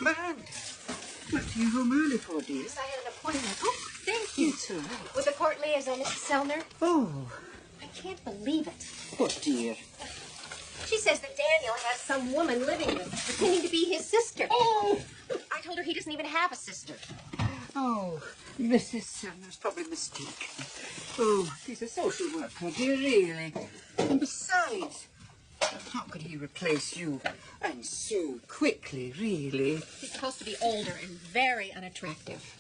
Miranda, what are you home early for, dear? Yes, I had an appointment. Oh, thank you. It's all right. With the court liaison, Mrs. Selner. Oh, I can't believe it. what, dear? She says that Daniel has some woman living with him, pretending to be his sister. Oh! I told her he doesn't even have a sister. Oh, Mrs. Selner's probably mistaken. Oh, he's a social worker, dear, really. And besides, how could he replace you? And so quickly, really. He's supposed to be older and very unattractive.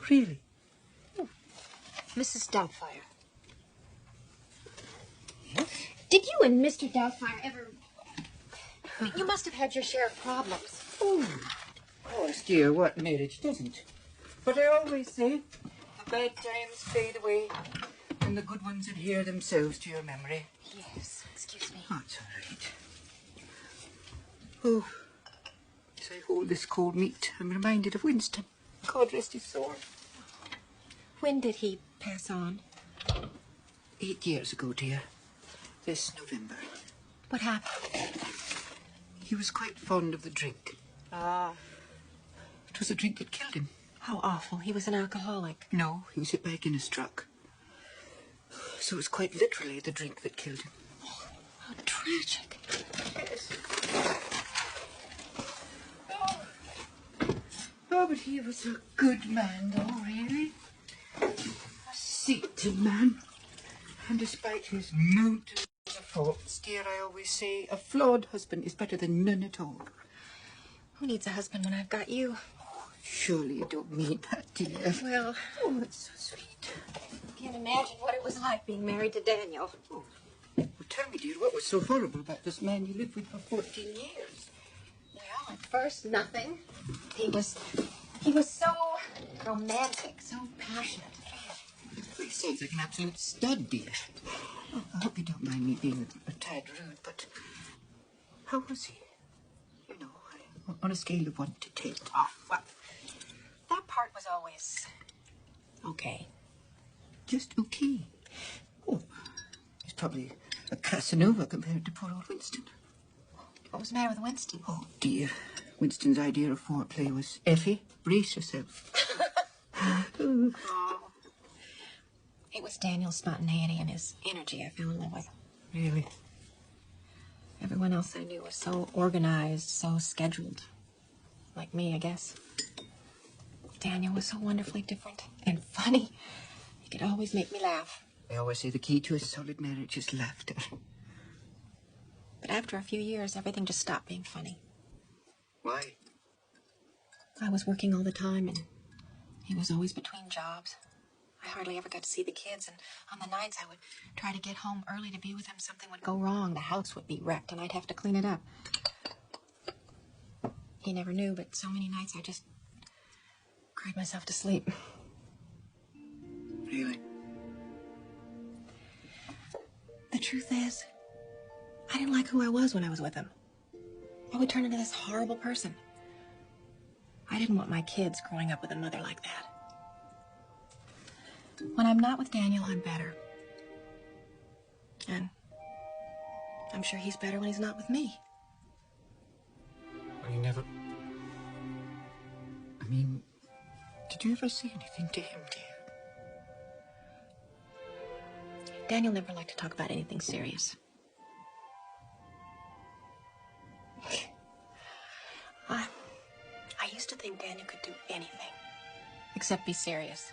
Really? Mrs. Doubtfire. Did you and Mr. Doubtfire ever... You must have had your share of problems. Oh, of course, dear, what marriage doesn't? But I always say, the bad times fade away, and the good ones adhere themselves to your memory. Yes, excuse me. That's all right. Oh, as I hold this cold meat, I'm reminded of Winston. God rest his soul. When did he pass on? 8 years ago, dear. This November. What happened? He was quite fond of the drink. Ah. It was the drink that killed him. How awful. He was an alcoholic. No, he was hit by a Guinness truck. So it was quite literally the drink that killed him. Oh, how tragic. Yes. Oh, but he was a good man, though, really. A sainted man. And despite his mountains of faults, dear, I always say a flawed husband is better than none at all. Who needs a husband when I've got you? Oh, surely you don't mean that, dear. Well, Oh, that's so sweet. I can't imagine what it was like being married to Daniel. Oh. Well, tell me, dear, what was so horrible about this man you lived with for 14 years? Well, at first, nothing. He was so romantic, so passionate. Well, he sounds like an absolute stud, dear. Oh, I hope you don't mind me being a tad rude, but how was he? You know, on a scale of 1 to 10. Oh, well, that part was always okay. Just okay. Oh, he's probably a Casanova compared to poor old Winston. What was the matter with Winston? Oh, dear. Winston's idea of foreplay was, Effie, brace yourself. Oh. It was Daniel's spontaneity and his energy I fell in love with. Really? Everyone else I knew was so organized, so scheduled. Like me, I guess. Daniel was so wonderfully different and funny. He could always make me laugh. I always say the key to a solid marriage is laughter. But after a few years, everything just stopped being funny. Why? I was working all the time, and he was always between jobs. I hardly ever got to see the kids, and on the nights I would try to get home early to be with him. Something would go wrong. The house would be wrecked, and I'd have to clean it up. He never knew, but so many nights I just cried myself to sleep. Really? The truth is, I didn't like who I was when I was with him. I would turn into this horrible person. I didn't want my kids growing up with a mother like that. When I'm not with Daniel, I'm better. And I'm sure he's better when he's not with me. Well, you never... I mean, did you ever say anything to him, dear? Daniel never liked to talk about anything serious. I used to think Daniel could do anything, except be serious.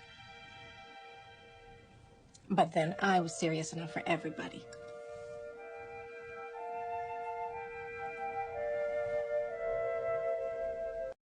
But then I was serious enough for everybody.